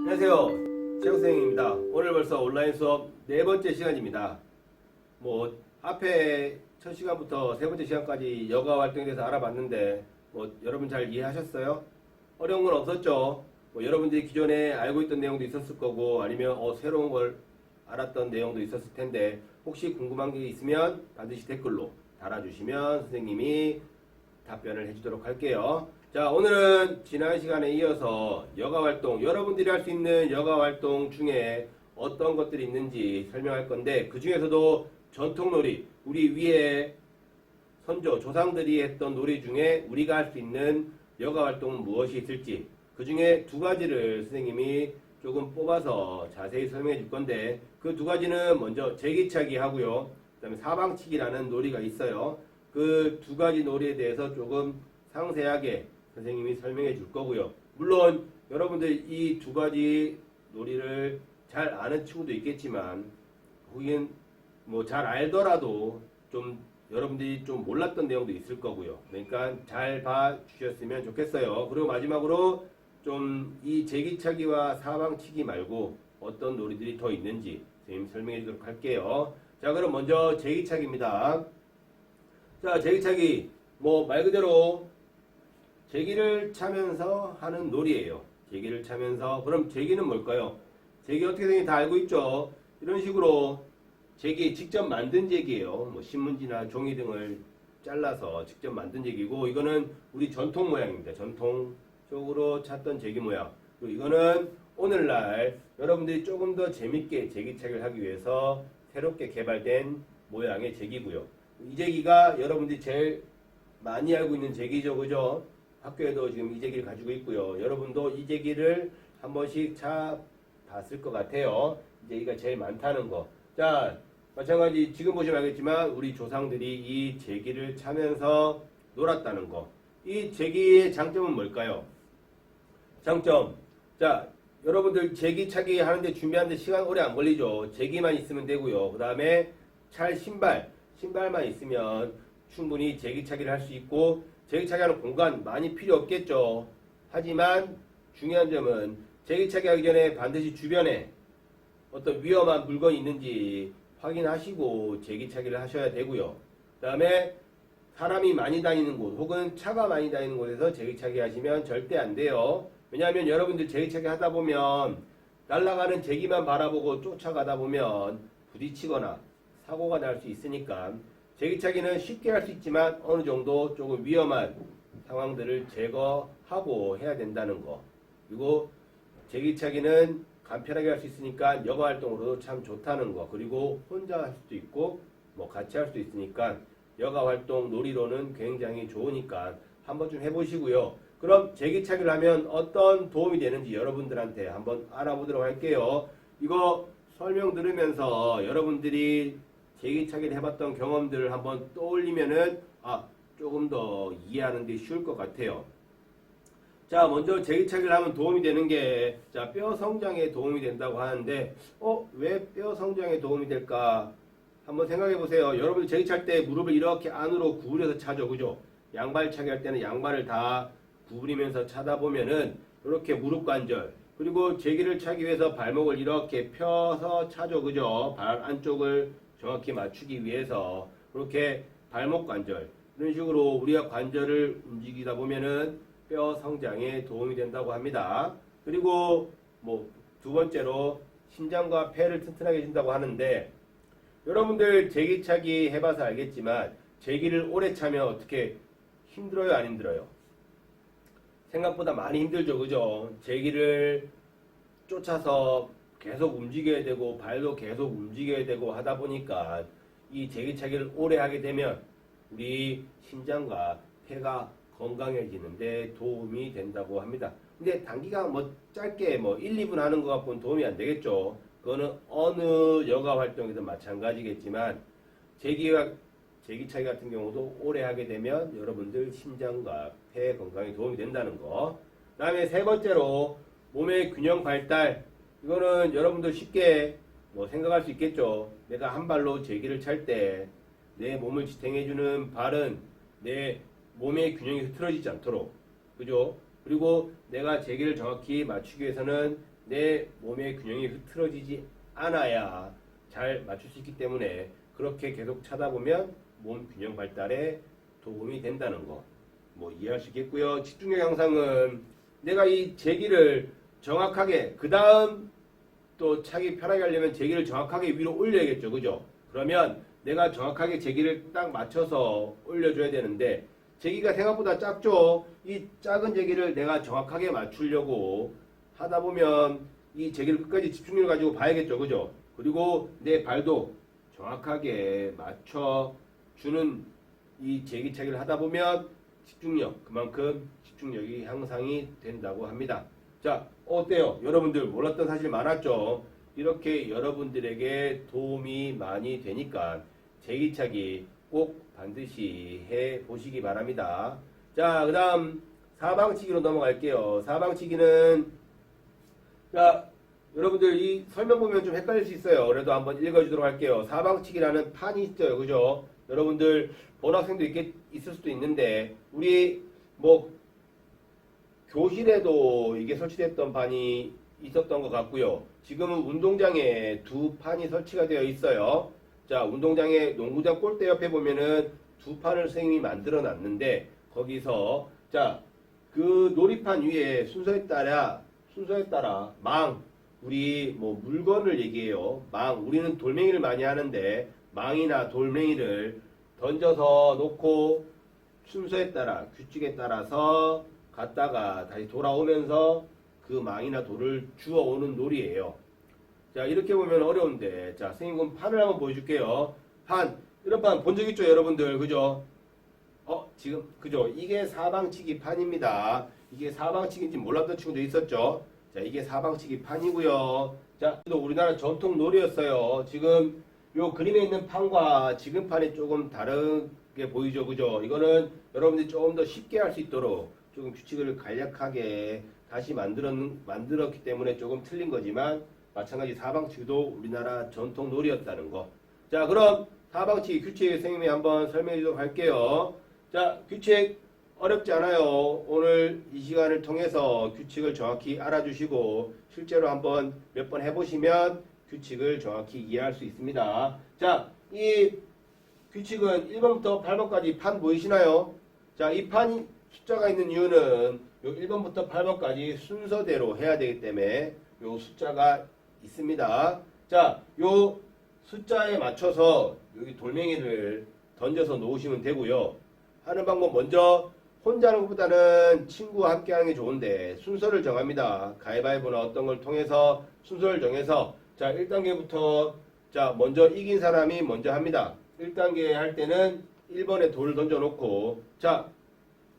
안녕하세요. 최우생입니다. 오늘 벌써 온라인 수업 네 번째 시간입니다. 앞에 첫 시간부터 세 번째 시간까지 여가 활동에 대해서 알아봤는데 여러분 잘 이해하셨어요? 어려운 건 없었죠? 여러분들이 기존에 알고 있던 내용도 있었을 거고 아니면 새로운 걸 알았던 내용도 있었을 텐데 혹시 궁금한 게 있으면 반드시 댓글로 달아주시면 선생님이 답변을 해주도록 할게요. 자, 오늘은 지난 시간에 이어서 여가활동, 여러분들이 할 수 있는 여가활동 중에 어떤 것들이 있는지 설명할 건데 그 중에서도 전통놀이, 우리 위에 선조, 조상들이 했던 놀이 중에 우리가 할 수 있는 여가활동은 무엇이 있을지 그 중에 두 가지를 선생님이 조금 뽑아서 자세히 설명해 줄 건데 그 두 가지는 먼저 제기차기 하고요. 그 다음에 사방치기라는 놀이가 있어요. 그 두 가지 놀이에 대해서 조금 상세하게 선생님이 설명해 줄 거고요. 물론 여러분들 이 두 가지 놀이를 잘 아는 친구도 있겠지만 혹은 잘 알더라도 좀 여러분들이 좀 몰랐던 내용도 있을 거고요. 그러니까 잘 봐 주셨으면 좋겠어요. 그리고 마지막으로 좀 이 제기차기와 사방치기 말고 어떤 놀이들이 더 있는지 선생님 설명해 주도록 할게요. 자, 그럼 먼저 제기차기입니다. 자, 제기차기 말 그대로 제기를 차면서 하는 놀이예요. 제기를 차면서. 그럼 제기는 뭘까요? 제기 어떻게 생긴지 다 알고 있죠? 이런 식으로 제기 직접 만든 제기예요. 신문지나 종이 등을 잘라서 직접 만든 제기고 이거는 우리 전통 모양입니다. 전통적으로 찾던 제기 모양. 그리고 이거는 오늘날 여러분들이 조금 더 재밌게 제기차기를 하기 위해서 새롭게 개발된 모양의 제기고요. 이 제기가 여러분들이 제일 많이 알고 있는 제기죠. 그죠? 학교에도 지금 이 제기를 가지고 있고요. 여러분도 이 제기를 한 번씩 차 봤을 것 같아요. 이 제기가 제일 많다는 거. 자, 마찬가지 지금 보시면 알겠지만 우리 조상들이 이 제기를 차면서 놀았다는 거. 이 제기의 장점은 뭘까요? 장점. 자, 여러분들 제기 차기 하는데 준비하는데 시간 오래 안 걸리죠. 제기만 있으면 되고요. 그 다음에 찰 신발만 있으면 충분히 제기 차기를 할 수 있고 제기차기 하는 공간 많이 필요 없겠죠. 하지만 중요한 점은 제기차기 하기 전에 반드시 주변에 어떤 위험한 물건이 있는지 확인하시고 제기차기를 하셔야 되고요. 그 다음에 사람이 많이 다니는 곳 혹은 차가 많이 다니는 곳에서 제기차기 하시면 절대 안 돼요. 왜냐하면 여러분들 제기차기 하다 보면 날아가는 제기만 바라보고 쫓아가다 보면 부딪히거나 사고가 날 수 있으니까 제기차기는 쉽게 할 수 있지만 어느 정도 조금 위험한 상황들을 제거하고 해야 된다는 거. 그리고 제기차기는 간편하게 할 수 있으니까 여가활동으로도 참 좋다는 거. 그리고 혼자 할 수도 있고 같이 할 수도 있으니까 여가활동 놀이로는 굉장히 좋으니까 한번 좀 해보시고요. 그럼 제기차기를 하면 어떤 도움이 되는지 여러분들한테 한번 알아보도록 할게요. 이거 설명 들으면서 여러분들이 제기차기를 해봤던 경험들을 한번 떠올리면은 조금 더 이해하는 데 쉬울 것 같아요. 자, 먼저 제기차기를 하면 도움이 되는 게 뼈 성장에 도움이 된다고 하는데 왜 뼈 성장에 도움이 될까? 한번 생각해 보세요. 여러분 제기찰 때 무릎을 이렇게 안으로 구부려서 차죠. 그죠? 양발차기 할 때는 양발을 다 구부리면서 차다 보면은 이렇게 무릎 관절 그리고 제기를 차기 위해서 발목을 이렇게 펴서 차죠. 그죠? 발 안쪽을 정확히 맞추기 위해서 그렇게 발목 관절 이런 식으로 우리가 관절을 움직이다 보면은 뼈 성장에 도움이 된다고 합니다. 그리고 두 번째로 심장과 폐를 튼튼하게 해준다고 하는데 여러분들 제기차기 해봐서 알겠지만 제기를 오래 차면 어떻게 힘들어요? 안 힘들어요? 생각보다 많이 힘들죠. 그죠? 제기를 쫓아서 계속 움직여야 되고 발도 계속 움직여야 되고 하다 보니까 이 제기차기를 오래 하게 되면 우리 심장과 폐가 건강해지는데 도움이 된다고 합니다. 근데 단기간 짧게 1, 2분 하는 것 갖고는 도움이 안 되겠죠. 그거는 어느 여가 활동이든 마찬가지겠지만 제기차기 같은 경우도 오래 하게 되면 여러분들 심장과 폐 건강에 도움이 된다는 거. 그 다음에 세 번째로 몸의 균형 발달. 이거는 여러분들 쉽게 생각할 수 있겠죠. 내가 한 발로 제기를 찰 때 내 몸을 지탱해주는 발은 내 몸의 균형이 흐트러지지 않도록. 그죠? 그리고 내가 제기를 정확히 맞추기 위해서는 내 몸의 균형이 흐트러지지 않아야 잘 맞출 수 있기 때문에 그렇게 계속 차다 보면 몸 균형 발달에 도움이 된다는 거 뭐 이해할 수 있겠고요. 집중력 향상은 내가 이 제기를 정확하게 그 다음 또 차기 편하게 하려면 제기를 정확하게 위로 올려야겠죠. 그죠? 그러면 내가 정확하게 제기를 딱 맞춰서 올려줘야 되는데 제기가 생각보다 작죠. 이 작은 제기를 내가 정확하게 맞추려고 하다 보면 이 제기를 끝까지 집중력을 가지고 봐야겠죠. 그죠? 그리고 내 발도 정확하게 맞춰주는 이 제기차기를 하다 보면 집중력, 그만큼 집중력이 향상이 된다고 합니다. 자, 어때요? 여러분들 몰랐던 사실 많았죠? 이렇게 여러분들에게 도움이 많이 되니까 제기차기 꼭 반드시 해 보시기 바랍니다. 자, 그 다음 사방치기로 넘어갈게요. 사방치기는 자, 여러분들 이 설명 보면 좀 헷갈릴 수 있어요. 그래도 한번 읽어주도록 할게요. 사방치기라는 판이 있어요. 그죠? 여러분들 본 학생도 있을 수도 있는데 우리 뭐 교실에도 이게 설치됐던 판이 있었던 것 같고요. 지금은 운동장에 두 판이 설치가 되어 있어요. 자, 운동장에 농구장 골대 옆에 보면은 두 판을 선생님이 만들어 놨는데 거기서 자, 그 놀이판 위에 순서에 따라 우리 뭐 물건을 얘기해요. 우리는 돌멩이를 많이 하는데 망이나 돌멩이를 던져서 놓고 순서에 따라 규칙에 따라서 갔다가 다시 돌아오면서 그 망이나 돌을 주워오는 놀이예요. 자, 이렇게 보면 어려운데 자, 선생님 그럼 판을 한번 보여줄게요. 이런 판 본 적 있죠 여러분들? 그죠? 지금 그죠? 이게 사방치기 판입니다. 이게 사방치기인지 몰랐던 친구도 있었죠? 자, 이게 사방치기 판이고요. 자, 또 우리나라 전통 놀이였어요. 지금 요 그림에 있는 판과 지금 판이 조금 다르게 보이죠, 그죠? 이거는 여러분들이 조금 더 쉽게 할 수 있도록 조금 규칙을 간략하게 다시 만들었기 때문에 조금 틀린 거지만 마찬가지 사방치기도 우리나라 전통 놀이였다는 거. 자, 그럼 사방치기 규칙 선생님이 한번 설명해 주도록 할게요. 자, 규칙 어렵지 않아요. 오늘 이 시간을 통해서 규칙을 정확히 알아주시고 실제로 한번 몇 번 해보시면 규칙을 정확히 이해할 수 있습니다. 자, 이 규칙은 1번부터 8번까지 판 보이시나요? 자, 이 판 숫자가 있는 이유는 요 1번부터 8번까지 순서대로 해야 되기 때문에 요 숫자가 있습니다. 자, 요 숫자에 맞춰서 여기 돌멩이를 던져서 놓으시면 되고요. 하는 방법 먼저 혼자 하는 것보다는 친구와 함께 하는 게 좋은데 순서를 정합니다. 가위바위보나 어떤 걸 통해서 순서를 정해서 자, 1단계부터 자, 먼저 이긴 사람이 먼저 합니다. 1단계 할 때는 1번에 돌을 던져 놓고 자,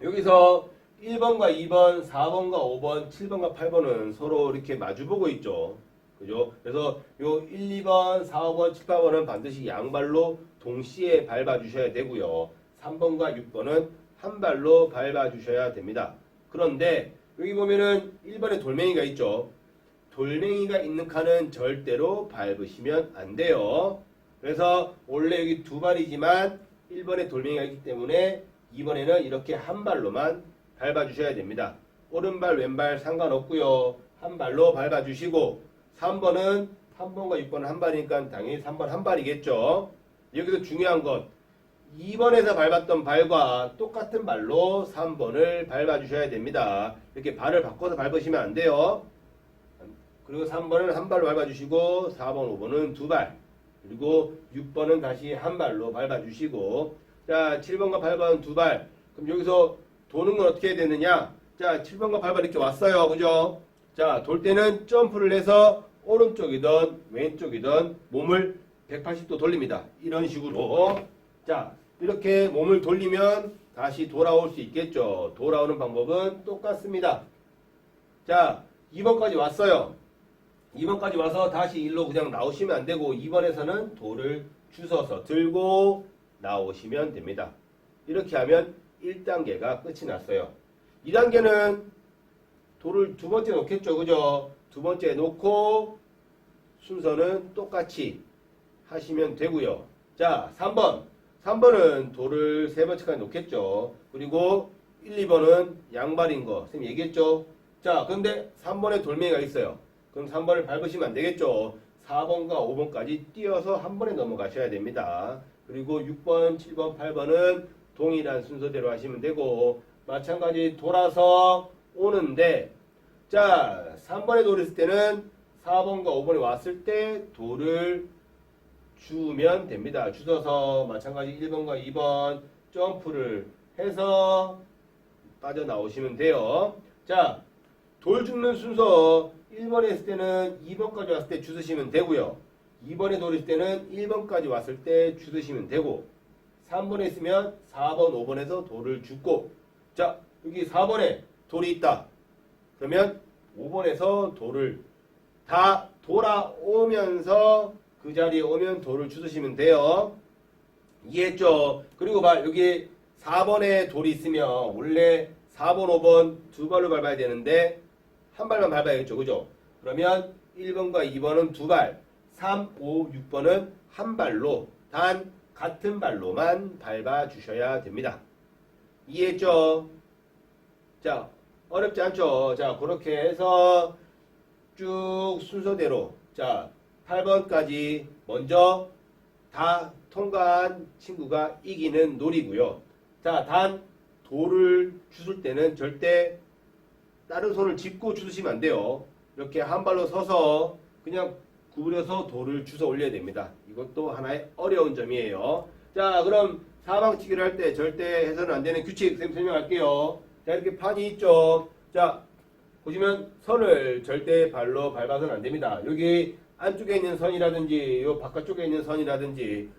여기서 1번과 2번, 4번과 5번, 7번과 8번은 서로 이렇게 마주보고 있죠. 그죠? 그래서 요 1, 2번, 4, 5번, 7, 8번은 반드시 양발로 동시에 밟아 주셔야 되고요. 3번과 6번은 한 발로 밟아 주셔야 됩니다. 그런데 여기 보면은 1번에 돌멩이가 있죠. 돌멩이가 있는 칸은 절대로 밟으시면 안 돼요. 그래서 원래 여기 두 발이지만 1번에 돌멩이가 있기 때문에 2번에는 이렇게 한 발로만 밟아 주셔야 됩니다. 오른발 왼발 상관없고요. 한 발로 밟아 주시고 3번은 3번과 6번은 한 발이니까 당연히 3번 한 발이겠죠. 여기서 중요한 것 2번에서 밟았던 발과 똑같은 발로 3번을 밟아 주셔야 됩니다. 이렇게 발을 바꿔서 밟으시면 안 돼요. 그리고 3번은 한 발로 밟아 주시고 4번, 5번은 두 발. 그리고 6번은 다시 한 발로 밟아 주시고 자, 7번과 8번은 두 발. 그럼 여기서 도는 건 어떻게 해야 되느냐? 자, 7번과 8번 이렇게 왔어요. 그죠? 자, 돌 때는 점프를 해서 오른쪽이든 왼쪽이든 몸을 180도 돌립니다. 이런 식으로. 자, 이렇게 몸을 돌리면 다시 돌아올 수 있겠죠. 돌아오는 방법은 똑같습니다. 자, 2번까지 왔어요. 2번까지 와서 다시 일로 그냥 나오시면 안 되고 2번에서는 돌을 주워서 들고 나오시면 됩니다. 이렇게 하면 1단계가 끝이 났어요. 2단계는 돌을 두 번째 놓겠죠. 그죠? 두 번째 놓고 순서는 똑같이 하시면 되고요. 자, 3번은 돌을 세 번째까지 놓겠죠. 그리고 1, 2번은 양발인 거 선생님 얘기했죠. 자, 그런데 3번에 돌멩이가 있어요. 그럼 3번을 밟으시면 안 되겠죠. 4번과 5번까지 띄어서 한 번에 넘어가셔야 됩니다. 그리고 6번, 7번, 8번은 동일한 순서대로 하시면 되고 마찬가지 돌아서 오는데 자 3번에 돌 있을 때는 4번과 5번에 왔을 때 돌을 주면 됩니다. 주셔서 마찬가지 1번과 2번 점프를 해서 빠져나오시면 돼요. 자, 돌 줍는 순서 1번에 있을 때는 2번까지 왔을 때 주시면 되고요. 2번에 돌 있을 때는 1번까지 왔을 때 주시면 되고 3번에 있으면 4번, 5번에서 돌을 줍고 자, 여기 4번에 돌이 있다. 그러면 5번에서 돌을 다 돌아오면서 그 자리에 오면 돌을 주시면 돼요. 이해했죠? 그리고 여기 4번에 돌이 있으면 원래 4번, 5번 두 발로 밟아야 되는데 한 발만 밟아야겠죠. 그죠? 그러면 1번과 2번은 두 발, 3, 5, 6번은 한 발로 단 같은 발로만 밟아 주셔야 됩니다. 이해했죠? 자, 어렵지 않죠? 자, 그렇게 해서 쭉 순서대로 자 8번까지 먼저 다 통과한 친구가 이기는 놀이고요. 자, 단 돌을 주실 때는 절대 다른 손을 짚고 주시면 안 돼요. 이렇게 한 발로 서서 그냥 구부려서 돌을 주워 올려야 됩니다. 이것도 하나의 어려운 점이에요. 자, 그럼 사방치기를 할 때 절대 해서는 안 되는 규칙 설명할게요. 자, 이렇게 판이 있죠. 자, 보시면 선을 절대 발로 밟아서는 안 됩니다. 여기 안쪽에 있는 선이라든지 요 바깥쪽에 있는 선이라든지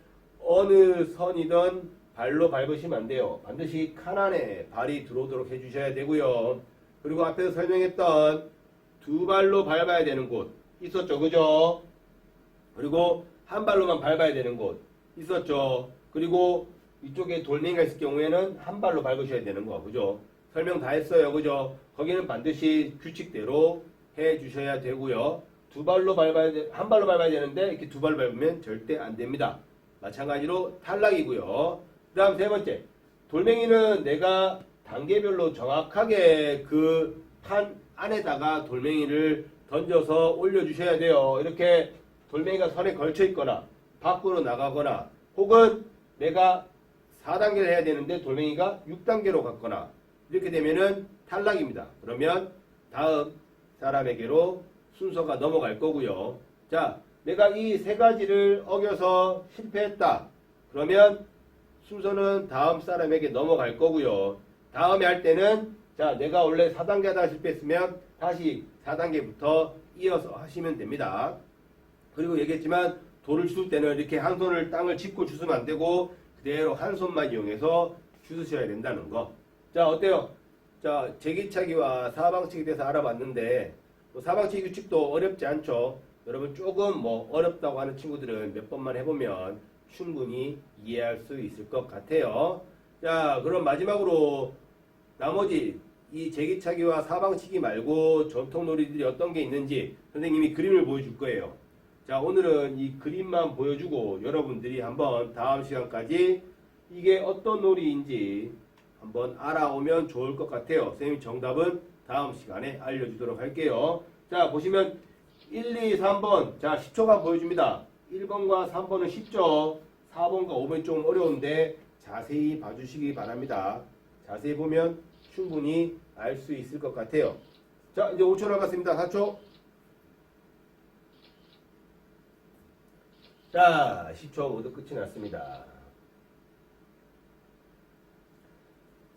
어느 선이든 발로 밟으시면 안 돼요. 반드시 칸 안에 발이 들어오도록 해주셔야 되고요. 그리고 앞에서 설명했던 두 발로 밟아야 되는 곳 있었죠. 그죠? 그리고 한 발로만 밟아야 되는 곳 있었죠. 그리고 이쪽에 돌멩이가 있을 경우에는 한 발로 밟으셔야 되는 거. 그죠? 설명 다 했어요. 그죠? 거기는 반드시 규칙대로 해 주셔야 되고요. 두 발로 밟아야 한 발로 밟아야 되는데 이렇게 두 발로 밟으면 절대 안 됩니다. 마찬가지로 탈락이고요. 그다음 세 번째. 돌멩이는 내가 단계별로 정확하게 그 판 안에다가 돌멩이를 던져서 올려 주셔야 돼요. 이렇게 돌멩이가 선에 걸쳐 있거나 밖으로 나가거나 혹은 내가 4단계를 해야 되는데 돌멩이가 6단계로 갔거나 이렇게 되면은 탈락입니다. 그러면 다음 사람에게로 순서가 넘어갈 거고요. 자, 내가 이 세 가지를 어겨서 실패했다. 그러면 순서는 다음 사람에게 넘어갈 거고요. 다음에 할 때는 자, 내가 원래 4단계 하다가 실패했으면 다시 4단계부터 이어서 하시면 됩니다. 그리고 얘기했지만 돌을 주실 때는 이렇게 한 손을 땅을 짚고 주시면 안 되고 그대로 한 손만 이용해서 주셔야 된다는 거. 자, 어때요? 자, 제기차기와 사방치기에 대해서 알아봤는데 사방치기 규칙도 어렵지 않죠. 여러분 조금 어렵다고 하는 친구들은 몇 번만 해보면 충분히 이해할 수 있을 것 같아요. 자, 그럼 마지막으로 나머지 이 제기차기와 사방치기 말고 전통놀이들이 어떤 게 있는지 선생님이 그림을 보여줄 거예요. 자, 오늘은 이 그림만 보여주고 여러분들이 한번 다음 시간까지 이게 어떤 놀이인지 한번 알아오면 좋을 것 같아요. 선생님 정답은 다음 시간에 알려주도록 할게요. 자, 보시면 1, 2, 3번 자 10초간 보여줍니다. 1번과 3번은 쉽죠. 4번과 5번이 좀 어려운데 자세히 봐주시기 바랍니다. 자세히 보면 충분히 알 수 있을 것 같아요. 자, 이제 5초 남았습니다. 4초. 자, 10초 모두 끝이 났습니다.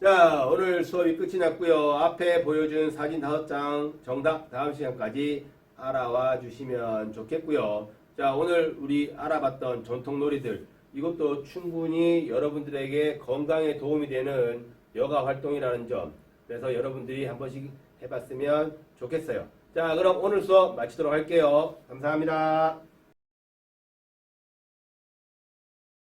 자, 오늘 수업이 끝이 났고요. 앞에 보여준 사진 5장 정답 다음 시간까지 알아와 주시면 좋겠고요. 자, 오늘 우리 알아봤던 전통놀이들 이것도 충분히 여러분들에게 건강에 도움이 되는 여가 활동이라는 점 그래서 여러분들이 한 번씩 해봤으면 좋겠어요. 자, 그럼 오늘 수업 마치도록 할게요. 감사합니다.